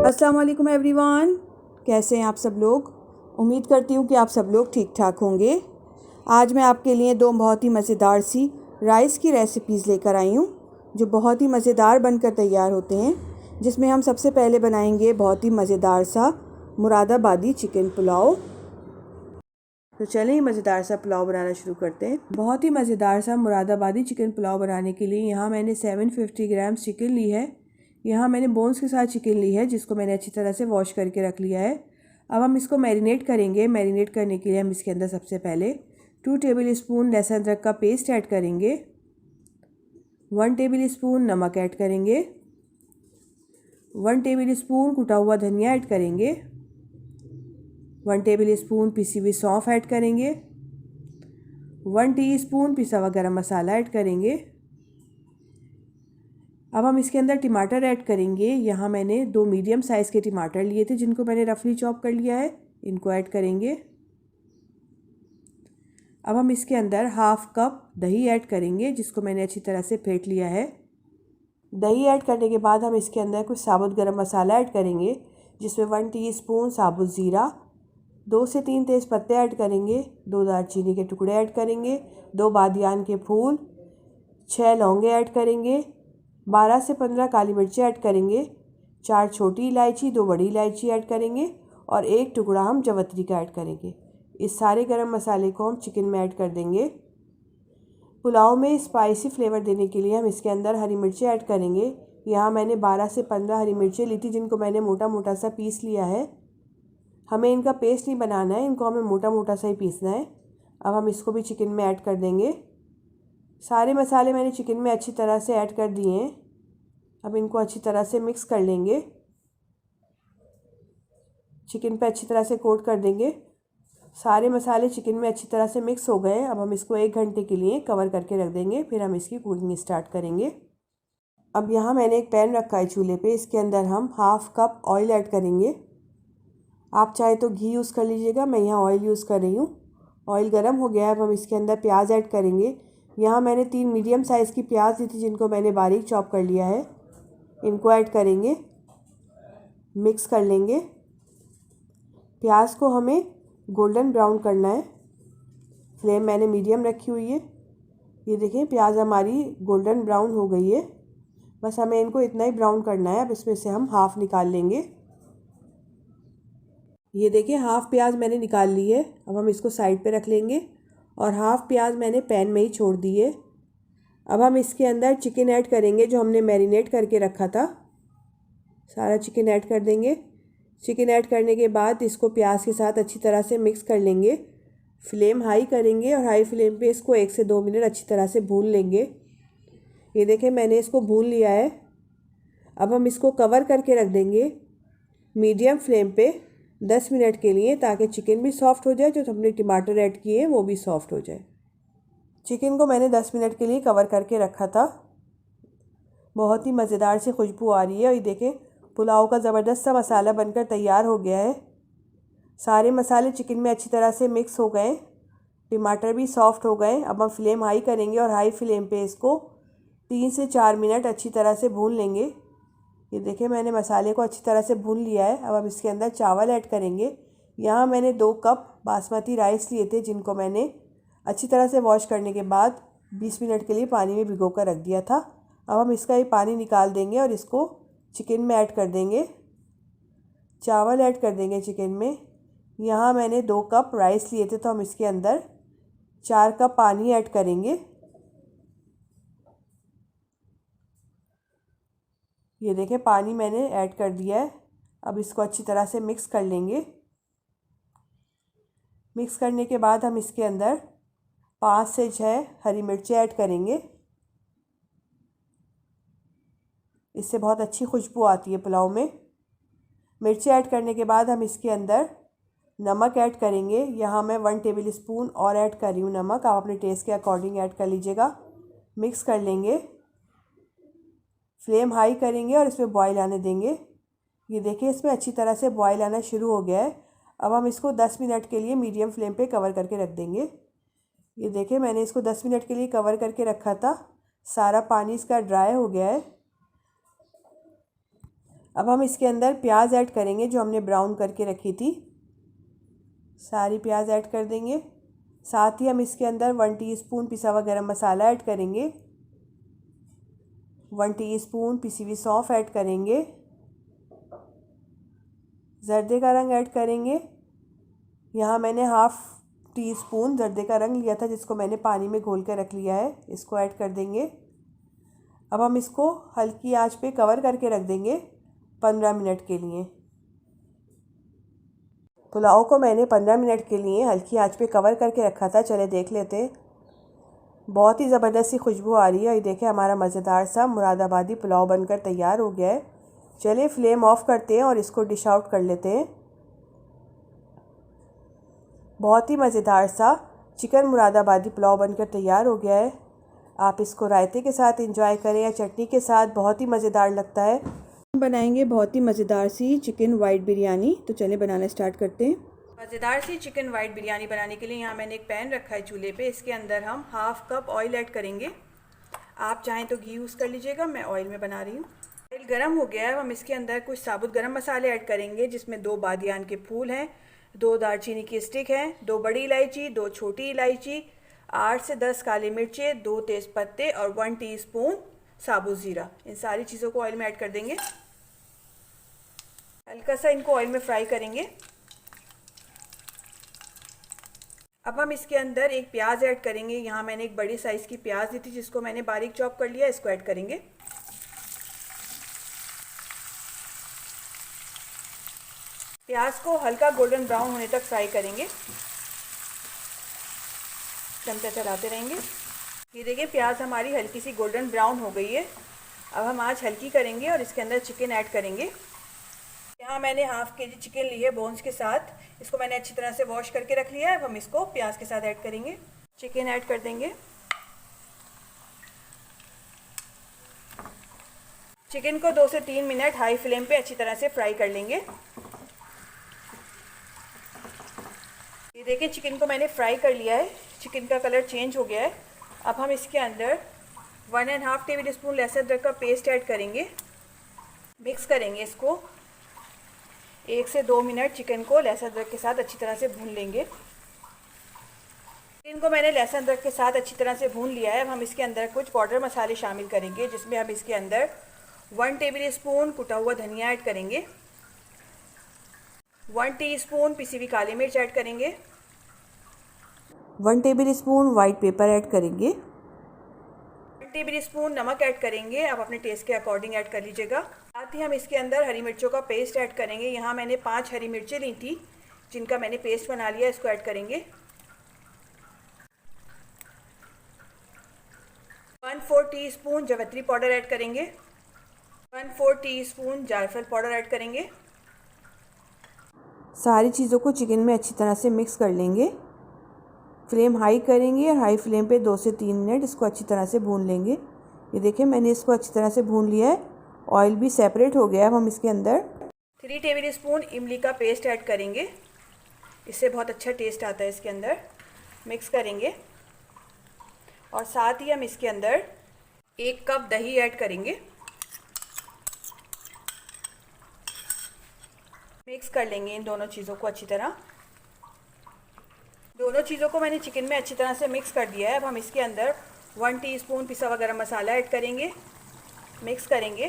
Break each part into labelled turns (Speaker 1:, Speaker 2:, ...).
Speaker 1: अस्सलाम वालेकुम एवरीवन, कैसे हैं आप सब लोग। उम्मीद करती हूँ कि आप सब लोग ठीक ठाक होंगे। आज मैं आपके लिए दो बहुत ही मज़ेदार सी राइस की रेसिपीज़ लेकर आई हूँ जो बहुत ही मज़ेदार बनकर तैयार होते हैं, जिसमें हम सबसे पहले बनाएंगे बहुत ही मज़ेदार सा मुरादाबादी चिकन पुलाव। तो चलें मज़ेदार सा पुलाव बनाना शुरू करते हैं। बहुत ही मज़ेदार सा मुरादाबादी चिकन पुलाव बनाने के लिए यहाँ मैंने 750 ग्राम चिकन ली है। यहाँ मैंने बोन्स के साथ चिकन ली है जिसको मैंने अच्छी तरह से वॉश करके रख लिया है। अब हम इसको मैरिनेट करेंगे। मैरिनेट करने के लिए हम इसके अंदर सबसे पहले 2 टेबल स्पून लहसुन अदरक का पेस्ट ऐड करेंगे, 1 टेबल स्पून नमक ऐड करेंगे, 1 टेबल स्पून कुटा हुआ धनिया ऐड करेंगे, 1 टेबल स्पून पिसी हुई सौंफ ऐड करेंगे, 1 टीस्पून पिसा हुआ गरम मसाला ऐड करेंगे। अब हम इसके अंदर टमाटर ऐड करेंगे। यहाँ मैंने 2 मीडियम साइज़ के टमाटर लिए थे जिनको मैंने रफली चॉप कर लिया है, इनको ऐड करेंगे। अब हम इसके अंदर हाफ कप दही ऐड करेंगे जिसको मैंने अच्छी तरह से फेंट लिया है। दही ऐड करने के बाद हम इसके अंदर कुछ साबुत गरम मसाला ऐड करेंगे जिसमें 1 टीस्पून साबुत ज़ीरा, 2 से 3 तेज़ पत्ते ऐड करेंगे, 2 दालचीनी के टुकड़े ऐड करेंगे, 2 बादियान के फूल, 6 लौंगे ऐड करेंगे, 12 से 15 काली मिर्ची ऐड करेंगे, 4 छोटी इलायची, 2 बड़ी इलायची ऐड करेंगे और 1 टुकड़ा हम जवत्री का ऐड करेंगे। इस सारे गरम मसाले को हम चिकन में ऐड कर देंगे। पुलाव में स्पाइसी फ्लेवर देने के लिए हम इसके अंदर हरी मिर्ची ऐड करेंगे। यहाँ मैंने 12 से 15 हरी मिर्ची ली थी जिनको मैंने मोटा मोटा सा पीस लिया है। हमें इनका पेस्ट नहीं बनाना है, इनको हमें मोटा मोटा सा ही पीसना है। अब हम इसको भी चिकन में ऐड कर देंगे। सारे मसाले मैंने चिकन में अच्छी तरह से ऐड कर दिए हैं। अब इनको अच्छी तरह से मिक्स कर लेंगे, चिकन पे अच्छी तरह से कोट कर देंगे। सारे मसाले चिकन में अच्छी तरह से मिक्स हो गए। अब हम इसको 1 घंटे के लिए कवर करके रख देंगे, फिर हम इसकी कुकिंग स्टार्ट करेंगे। अब यहाँ मैंने एक पैन रखा है चूल्हे पे, इसके अंदर हम हाफ कप ऑयल ऐड करेंगे। आप चाहे तो घी यूज़ कर लीजिएगा, मैं यहाँ ऑयल यूज़ कर रही हूँ। ऑयल गर्म हो गया है। अब हम इसके अंदर प्याज ऐड करेंगे। यहाँ मैंने 3 मीडियम साइज़ की प्याज ली थी जिनको मैंने बारीक चॉप कर लिया है, इनको ऐड करेंगे, मिक्स कर लेंगे। प्याज को हमें गोल्डन ब्राउन करना है। फ्लेम मैंने मीडियम रखी हुई है। ये देखें प्याज हमारी गोल्डन ब्राउन हो गई है। बस हमें इनको इतना ही ब्राउन करना है। अब इसमें से हम हाफ़ निकाल लेंगे। ये देखिए हाफ़ प्याज मैंने निकाल ली है। अब हम इसको साइड पे रख लेंगे और हाफ़ प्याज मैंने पैन में ही छोड़ दी है। अब हम इसके अंदर चिकन ऐड करेंगे जो हमने मैरिनेट करके रखा था। सारा चिकन ऐड कर देंगे। चिकन ऐड करने के बाद इसको प्याज के साथ अच्छी तरह से मिक्स कर लेंगे। फ्लेम हाई करेंगे और हाई फ्लेम पे इसको 1 से 2 मिनट अच्छी तरह से भून लेंगे। ये देखें मैंने इसको भून लिया है। अब हम इसको कवर करके रख देंगे मीडियम फ्लेम पे 10 मिनट के लिए, ताकि चिकन भी सॉफ़्ट हो जाए, जो हमने टमाटर ऐड किए हैं वो भी सॉफ़्ट हो जाए। चिकन को मैंने 10 मिनट के लिए कवर करके रखा था। बहुत ही मज़ेदार सी खुशबू आ रही है और ये देखें पुलाव का ज़बरदस्त सा मसाला बनकर तैयार हो गया है। सारे मसाले चिकन में अच्छी तरह से मिक्स हो गए, टमाटर भी सॉफ़्ट हो गए। अब हम फ्लेम हाई करेंगे और हाई फ्लेम पे इसको 3 से 4 मिनट अच्छी तरह से भून लेंगे। ये देखें मैंने मसाले को अच्छी तरह से भून लिया है। अब हम इसके अंदर चावल ऐड करेंगे। यहाँ मैंने 2 कप बासमती राइस लिए थे जिनको मैंने अच्छी तरह से वॉश करने के बाद 20 मिनट के लिए पानी में भिगो कर रख दिया था। अब हम इसका ये पानी निकाल देंगे और इसको चिकन में ऐड कर देंगे। चावल ऐड कर देंगे चिकन में। यहाँ मैंने 2 कप राइस लिए थे तो हम इसके अंदर 4 कप पानी ऐड करेंगे। ये देखें पानी मैंने ऐड कर दिया है। अब इसको अच्छी तरह से मिक्स कर लेंगे। मिक्स करने के बाद हम इसके अंदर 5 से 6 हरी मिर्ची ऐड करेंगे। इससे बहुत अच्छी खुशबू आती है पुलाव में। मिर्ची ऐड करने के बाद हम इसके अंदर नमक ऐड करेंगे। यहाँ मैं 1 टेबल स्पून और ऐड कर रही हूँ नमक, आप अपने टेस्ट के अकॉर्डिंग ऐड कर लीजिएगा। मिक्स कर लेंगे। फ्लेम हाई करेंगे और इसमें बॉईल आने देंगे। ये देखिए इसमें अच्छी तरह से बॉईल आना शुरू हो गया है। अब हम इसको 10 मिनट के लिए मीडियम फ्लेम पे कवर करके रख देंगे। ये देखिए मैंने इसको 10 मिनट के लिए कवर करके रखा था। सारा पानी इसका ड्राई हो गया है। अब हम इसके अंदर प्याज ऐड करेंगे जो हमने ब्राउन करके रखी थी। सारी प्याज ऐड कर देंगे। साथ ही हम इसके अंदर 1 टीस्पून पिसा हुआ गरम मसाला ऐड करेंगे, 1 टीस्पून पिसी हुई सौंफ ऐड करेंगे, ज़र्दे का रंग ऐड करेंगे। यहाँ मैंने हाफ़ टीस्पून ज़र्दे का रंग लिया था जिसको मैंने पानी में घोल कर रख लिया है, इसको ऐड कर देंगे। अब हम इसको हल्की आंच पे कवर करके रख देंगे 15 मिनट के लिए। पुलाव को मैंने 15 मिनट के लिए हल्की आंच पे कवर करके रखा था। चले देख लेते हैं। बहुत ही ज़बरदस्त सी खुशबू आ रही है। ये देखें, हमारा मज़ेदार सा मुरादाबादी पुलाव बनकर तैयार हो गया है। चलिए फ्लेम ऑफ करते हैं और इसको डिश आउट कर लेते हैं। बहुत ही मज़ेदार सा चिकन मुरादाबादी पुलाव बनकर तैयार हो गया है। आप इसको रायते के साथ एंजॉय करें या चटनी के साथ, बहुत ही मज़ेदार लगता है। हम बनाएंगे बहुत ही मज़ेदार सी चिकन वाइट बिरयानी। तो चलिए बनाना स्टार्ट करते हैं। मज़ेदार सी चिकन वाइट बिरयानी बनाने के लिए यहाँ मैंने एक पैन रखा है चूल्हे पे। इसके अंदर हम हाफ़ कप ऑयल ऐड करेंगे। आप चाहें तो घी यूज़ कर लीजिएगा, मैं ऑयल में बना रही हूँ। ऑयल गर्म हो गया है। हम इसके अंदर कुछ साबुत गरम मसाले ऐड करेंगे जिसमें 2 बादियान के फूल हैं, 2 दालचीनी की स्टिक हैं, 2 बड़ी इलायची, 2 छोटी इलायची, 8 से 10 काली मिर्चें, 2 तेज़पत्ते और 1 टीस्पून साबुत ज़ीरा। इन सारी चीज़ों को ऑयल में ऐड कर देंगे। हल्का सा इनको ऑयल में फ्राई करेंगे। अब हम इसके अंदर एक प्याज ऐड करेंगे। यहाँ मैंने एक बड़ी साइज़ की प्याज ली थी जिसको मैंने बारीक चॉप कर लिया। इसको ऐड करेंगे। प्याज को हल्का गोल्डन ब्राउन होने तक फ्राई करेंगे। चमचा चलाते रहेंगे। ये देखिए, प्याज हमारी हल्की सी गोल्डन ब्राउन हो गई है। अब हम आंच हल्की करेंगे और इसके अंदर चिकन ऐड करेंगे। यहाँ मैंने हाफ़ केजी चिकन ली है बोन्स के साथ। इसको मैंने अच्छी तरह से वॉश करके रख लिया है। अब हम इसको प्याज के साथ ऐड करेंगे। चिकन ऐड कर देंगे। चिकन को 2 से 3 मिनट हाई फ्लेम पे अच्छी तरह से फ्राई कर लेंगे। ये देखिए, चिकन को मैंने फ्राई कर लिया है। चिकन का कलर चेंज हो गया है। अब हम इसके अंदर 1½ टेबल स्पून लहसुन अदरक का पेस्ट ऐड करेंगे। मिक्स करेंगे इसको। 1 से 2 मिनट चिकन को लहसुन अदरक के साथ अच्छी तरह से भून लेंगे। चिकन को मैंने लहसुन अदरक के साथ अच्छी तरह से भून लिया है। अब हम इसके अंदर कुछ पाउडर मसाले शामिल करेंगे जिसमें हम इसके अंदर 1 टेबल स्पून कुटा हुआ धनिया ऐड करेंगे, 1 टीस्पून पिसी हुई काली मिर्च ऐड करेंगे, 1 table spoon white paper add करेंगे, 1 टेबल स्पून नमक ऐड करेंगे। आप अपने टेस्ट के अकॉर्डिंग ऐड कर लीजिएगा। साथ ही हम इसके अंदर हरी मिर्चों का पेस्ट ऐड करेंगे। यहाँ मैंने 5 हरी मिर्चें ली थी जिनका मैंने पेस्ट बना लिया। इसको ऐड करेंगे। 1/4 टीस्पून जावित्री पाउडर ऐड करेंगे, 1/4 टीस्पून जायफल पाउडर ऐड करेंगे। सारी चीज़ों को चिकन में अच्छी तरह से मिक्स कर लेंगे। फ्लेम हाई करेंगे और हाई फ्लेम पे 2 से 3 मिनट इसको अच्छी तरह से भून लेंगे। ये देखिए, मैंने इसको अच्छी तरह से भून लिया है। ऑयल भी सेपरेट हो गया। अब हम इसके अंदर 3 टेबल स्पून इमली का पेस्ट ऐड करेंगे। इससे बहुत अच्छा टेस्ट आता है इसके अंदर। मिक्स करेंगे और साथ ही हम इसके अंदर 1 कप दही ऐड करेंगे। मिक्स कर लेंगे इन दोनों चीज़ों को अच्छी तरह। दोनों चीज़ों को मैंने चिकन में अच्छी तरह से मिक्स कर दिया है। अब हम इसके अंदर 1 टीस्पून पिसा हुआ गरम मसाला ऐड करेंगे। मिक्स करेंगे,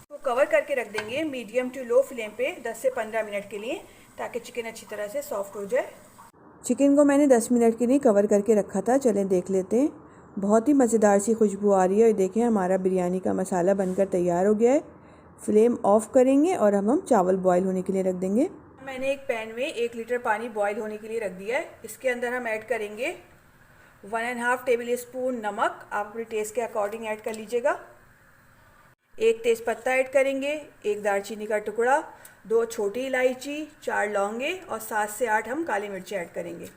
Speaker 1: तो कवर करके रख देंगे मीडियम टू लो फ्लेम पे 10 से 15 मिनट के लिए, ताकि चिकन अच्छी तरह से सॉफ्ट हो जाए। चिकन को मैंने 10 मिनट के लिए कवर करके रखा था। चलें देख लेते हैं। बहुत ही मज़ेदार सी खुशबू आ रही है। देखें, हमारा बिरयानी का मसाला बनकर तैयार हो गया है। फ्लेम ऑफ करेंगे और हम चावल बॉईल होने के लिए रख देंगे। मैंने एक पैन में 1 लीटर पानी बॉईल होने के लिए रख दिया है। इसके अंदर हम ऐड करेंगे 1½ टेबल स्पून नमक। आप अपने टेस्ट के अकॉर्डिंग ऐड कर लीजिएगा। 1 तेज़पत्ता ऐड करेंगे, 1 दालचीनी का टुकड़ा, 2 छोटी इलायची, 4 लौंगे और 7 से 8 हम काली मिर्ची ऐड करेंगे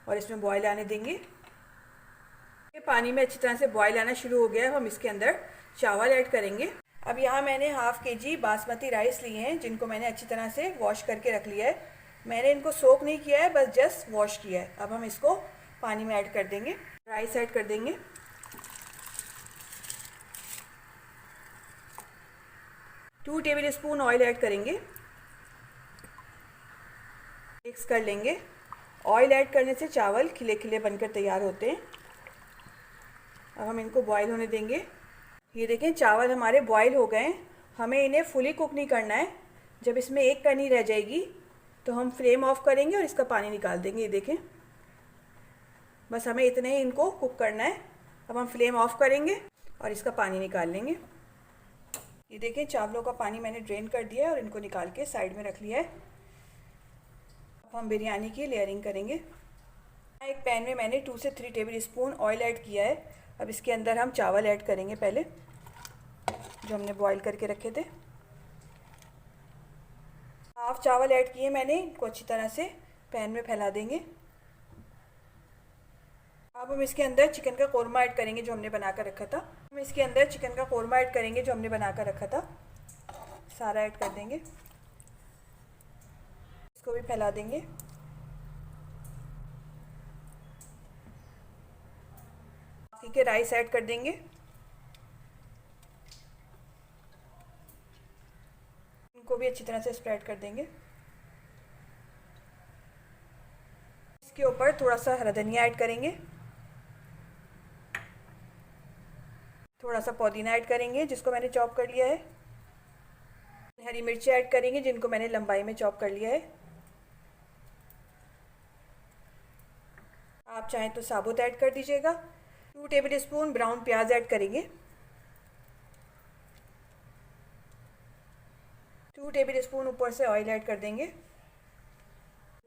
Speaker 1: और इसमें बॉईल आने देंगे। ये पानी में अच्छी तरह से बॉईल आना शुरू हो गया है। हम इसके अंदर चावल ऐड करेंगे। अब यहाँ मैंने हाफ़ केजी बासमती राइस लिए हैं जिनको मैंने अच्छी तरह से वॉश करके रख लिया है। मैंने इनको सोक नहीं किया है, बस जस्ट वॉश किया है। अब हम इसको पानी में ऐड कर देंगे। राइस ऐड कर देंगे। 2 टेबल स्पून ऑयल ऐड करेंगे, मिक्स कर लेंगे। ऑयल ऐड करने से चावल खिले खिले बनकर तैयार होते हैं। अब हम इनको बॉईल होने देंगे। ये देखें चावल हमारे बॉईल हो गए। हमें इन्हें फुली कुक नहीं करना है। जब इसमें एक कनी रह जाएगी तो हम फ्लेम ऑफ करेंगे और इसका पानी निकाल देंगे। ये देखें, बस हमें इतने ही इनको कुक करना है। अब हम फ्लेम ऑफ करेंगे और इसका पानी निकाल लेंगे। ये देखें चावलों का पानी मैंने ड्रेन कर दिया है और इनको निकाल के साइड में रख लिया है। अब हम बिरयानी की लेयरिंग करेंगे। एक पैन में मैंने 2 से 3 टेबल स्पून ऑयल ऐड किया है। अब इसके अंदर हम चावल ऐड करेंगे पहले, जो हमने बॉईल करके रखे थे। हाफ चावल ऐड किए मैंने, इनको अच्छी तरह से पैन में फैला देंगे। अब हम इसके अंदर चिकन का कोरमा ऐड करेंगे जो हमने बना कर रखा था। हम इसके अंदर चिकन का कोरमा ऐड करेंगे जो हमने बना कर रखा था। सारा ऐड कर देंगे, इसको भी फैला देंगे। बाकी के राइस ऐड कर देंगे। इनको भी अच्छी तरह से स्प्रेड कर देंगे। इसके ऊपर थोड़ा सा हरा धनिया ऐड करेंगे, थोड़ा सा पुदीना ऐड करेंगे जिसको मैंने चॉप कर लिया है। हरी मिर्ची ऐड करेंगे जिनको मैंने लंबाई में चॉप कर लिया है। आप चाहें तो साबुत ऐड कर दीजिएगा। 2 टेबल स्पून ब्राउन प्याज ऐड करेंगे। 2 टेबल स्पून ऊपर से ऑयल ऐड कर देंगे।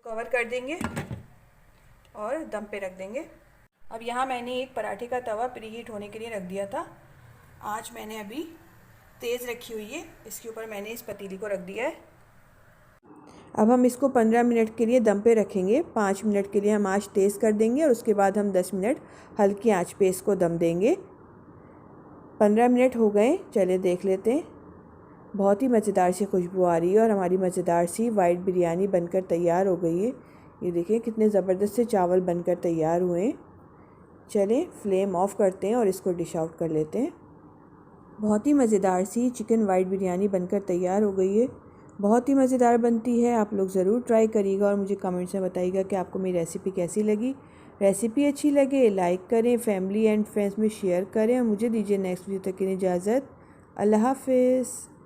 Speaker 1: कवर कर देंगे और दम पे रख देंगे। अब यहाँ मैंने एक पराठे का तवा प्रीहीट होने के लिए रख दिया था। आँच मैंने अभी तेज़ रखी हुई है। इसके ऊपर मैंने इस पतीली को रख दिया है। अब हम इसको 15 मिनट के लिए दम पे रखेंगे। 5 मिनट के लिए हम आँच तेज़ कर देंगे और उसके बाद हम 10 मिनट हल्की आँच पे इसको दम देंगे। 15 मिनट हो गए, चले देख लेते हैं। बहुत ही मज़ेदार सी खुशबू आ रही है और हमारी मज़ेदार सी वाइट बिरयानी बनकर तैयार हो गई है। ये देखिए कितने ज़बरदस्त से चावल बनकर तैयार हुए हैं। चलें फ्लेम ऑफ करते हैं और इसको डिश आउट कर लेते हैं। बहुत ही मज़ेदार सी चिकन वाइट बिरयानी बनकर तैयार हो गई है। बहुत ही मज़ेदार बनती है। आप लोग ज़रूर ट्राई करिएगा और मुझे कमेंट्स में बताइएगा कि आपको मेरी रेसिपी कैसी लगी। रेसिपी अच्छी लगे लाइक करें, फैमिली एंड फ्रेंड्स में शेयर करें और मुझे दीजिए नेक्स्ट वीडियो तक की इजाज़त। अल्लाह हाफ़िज़।